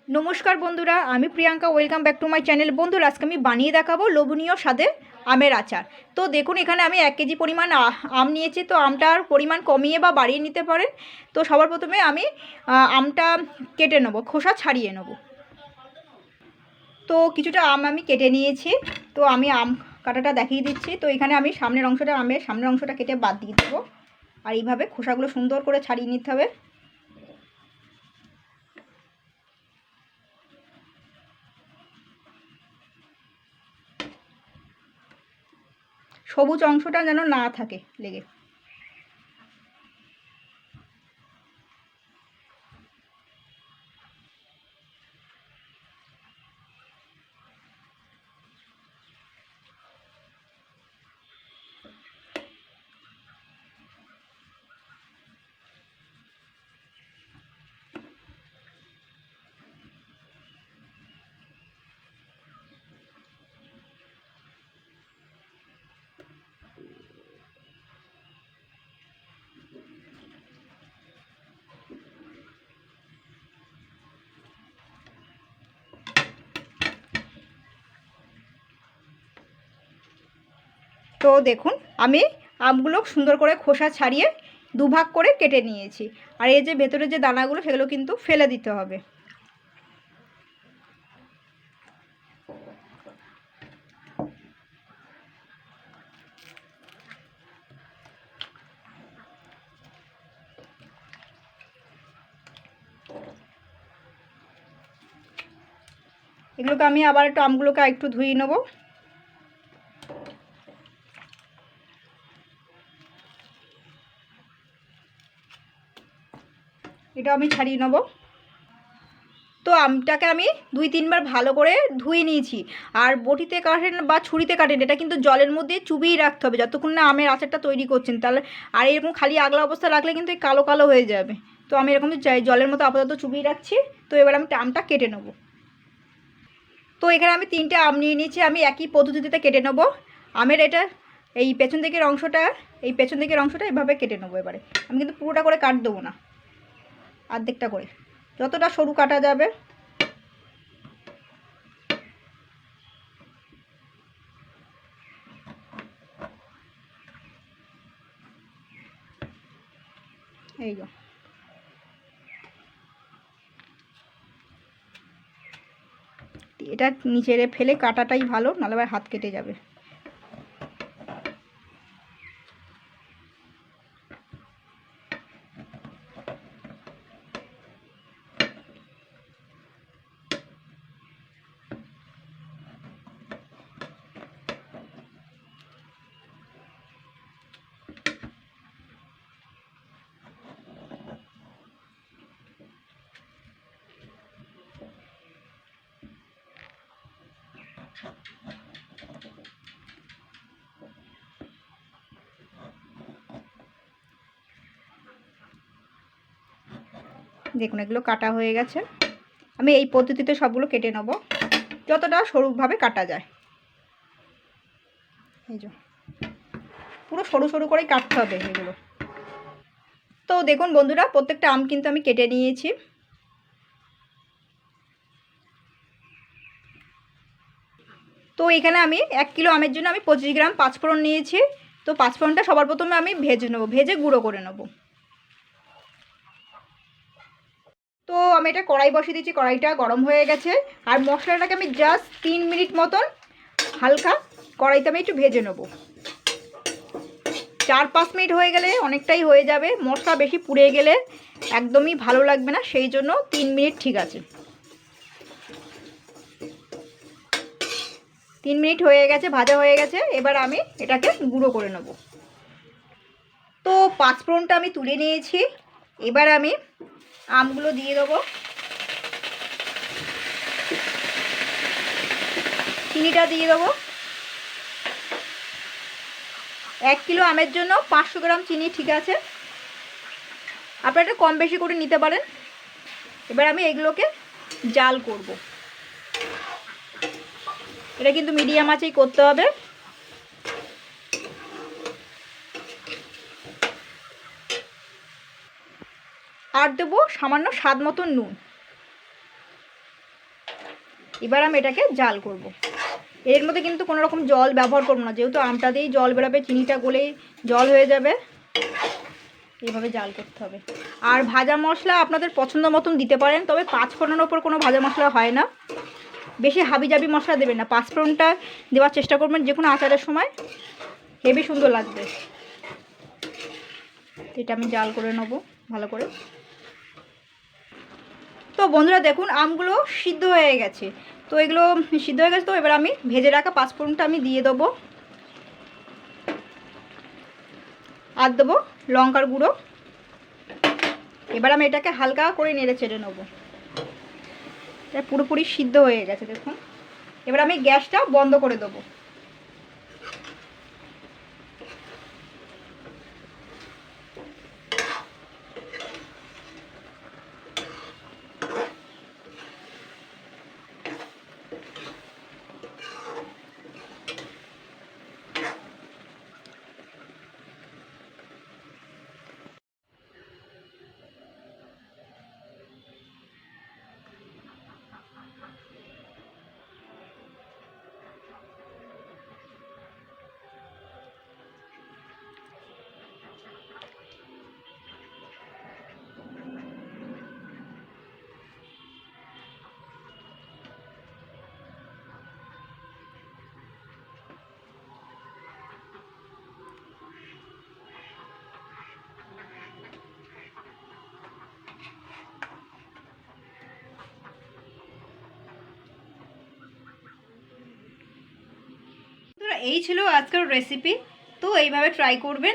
नमस्कार बंधुरा आमी Priyanka welcome back to my channel. बंधुरा आज के आमी बानिए देखाबो लोभनीय स्वादे आमेर आचार। तो देखुन एखाने आमी 1 केजी परिमाण आम नियेछि। तो आमटार परिमाण कमिए बा बाड़िए निते पारेन। तो सबार प्रथमे आमी आमटा केटे नेब, खोसा छाड़िए नेब। तो किछुटा आम आमी केटे नियेछि। तो आमी आम काटाटा देखिए दिচ্ছি। तो एखाने आमी सामনের अंशटा आमेर सामনের अंशटा केटे बाद दिए देব। আর এইভাবে খোসাগুলো সুন্দর করে ছাড়িয়ে নিতে হবে। সবুজ অংশটা যেন না থাকে লেগে। তো দেখুন আমি আমগুলো সুন্দর করে খোসা ছাড়িয়ে দুভাগ করে কেটে নিয়েছি। আর এই যে ভেতরে যে দানাগুলো সেগুলো কিন্তু ফেলে দিতে হবে। এগুলোকে আমি আবার একটু আমগুলোকে একটু ধুয়ে নেব। এটা আমি ছাড়িয়ে নেব। তো আমটাকে আমি 2-3 বার ভালো করে ধুয়ে নিয়েছি। আর বটিতে কাটেন বা ছুরিতে কাটেন, এটা কিন্তু জলের মধ্যে চুবিয়ে রাখতে হবে যতক্ষণ না আমের আচারটা তৈরি করছেন। তাহলে আর এরকম খালি আগলা অবস্থা রাখলে কিন্তু এই কালো কালো হয়ে যাবে। তো আমি এরকম জলের মতো আপাতত চুবিয়ে রাখছি। তো এবার আমি আমটা কেটে নেব। তো এখানে আমি 3টে আম নিয়ে নিয়েছি। আমি একই পদ্ধতিতে কেটে নেব। আমের এটা এই পেছন দিকের অংশটা এভাবে কেটে নেব। এবারে আমি কিন্তু পুরোটা করে কাট দেবো না, অর্ধেকটা করে, যতটা সরু কাটা যাবে। এই যে এটা নিচে ফেলে কাটাটাই ভালো, নাহলে আবার হাত কেটে যাবে। দেখুন এগুলো কাটা হয়ে গেছে। আমি এই পদ্ধতিতে সবগুলো কেটে নেব, যতটা সরুভাবে কাটা যায়। এই যে পুরো সরু সরু করেই কাটতে হবে এগুলো। তো দেখুন বন্ধুরা, প্রত্যেকটা আম কিন্তু আমি কেটে নিয়েছি। তো এখানে আমি 1 কিলো আমের জন্য আমি 25 গ্রাম পাঁচফোড়ন নিয়েছি। তো পাঁচফোড়নটা সবার প্রথমে আমি ভেজে নেব, ভেজে গুঁড়ো করে নেব। তো আমি এটা কড়াই বসিয়ে দিয়েছি, কড়াইটা গরম হয়ে গেছে। আর মশলাটাকে আমি জাস্ট 3 মিনিট মতন হালকা কড়াইতে আমি একটু ভেজে নেব। 4-5 মিনিট হয়ে গেলে অনেকটাই হয়ে যাবে। মশলা বেশি পুড়ে গেলে একদমই ভালো লাগবে না, সেই জন্য 3 মিনিট ঠিক আছে। 3 মিনিট হয়ে গেছে, ভাজা হয়ে গেছে। এবার আমি এটাকে গুঁড়ো করে নেব। তো পাঁচফোড়নটা আমি তুলে নিয়েছি। এবার আমি আমগুলো দিয়ে দেবো, চিনিটা দিয়ে দেবো। 1 কিলো আমের জন্য 500 গ্রাম চিনি ঠিক আছে, আপনারা এটা কম বেশি করে নিতে পারেন। এবার আমি এগুলোকে জাল করব। এটা কিন্তু মিডিয়াম আঁচেই করতে হবে। আর দেবো সামান্য স্বাদ মতো নুন। এবার আমি এটাকে জাল করব। এর মধ্যে কিন্তু কোনো রকম জল ব্যবহার করবো না, যেহেতু আমটা দিয়েই জল বেরোবে, চিনিটা গলেই জল হয়ে যাবে। এইভাবে জাল করতে হবে। আর ভাজা মশলা আপনাদের পছন্দ মতন দিতে পারেন, তবে পাঁচফোড়নের ওপর কোনো ভাজা মশলা হয় না। বেশি হাবিজাবি মশলা দেবেন না, পাঁচফোড়নটা দেওয়ার চেষ্টা করবেন যে কোনো আচারের সময়, হেবি সুন্দর লাগবে। এটা আমি জাল করে নেব ভালো করে। তো বন্ধুরা দেখুন আমগুলো সিদ্ধ হয়ে গেছে। তো এগুলো সিদ্ধ হয়ে গেছে, তো এবার আমি ভেজে রাখা পাঁচফোড়নটা আমি দিয়ে দেবো। আর দেবো লঙ্কার গুঁড়ো। এবার আমি এটাকে হালকা করে নেড়ে চেড়ে নেবো। এটা পুরোপুরি সিদ্ধ হয়ে গেছে দেখুন। এবার আমি গ্যাসটা বন্ধ করে দেবো। এই ছিল আজকের রেসিপি। তো এইভাবে ট্রাই করবেন।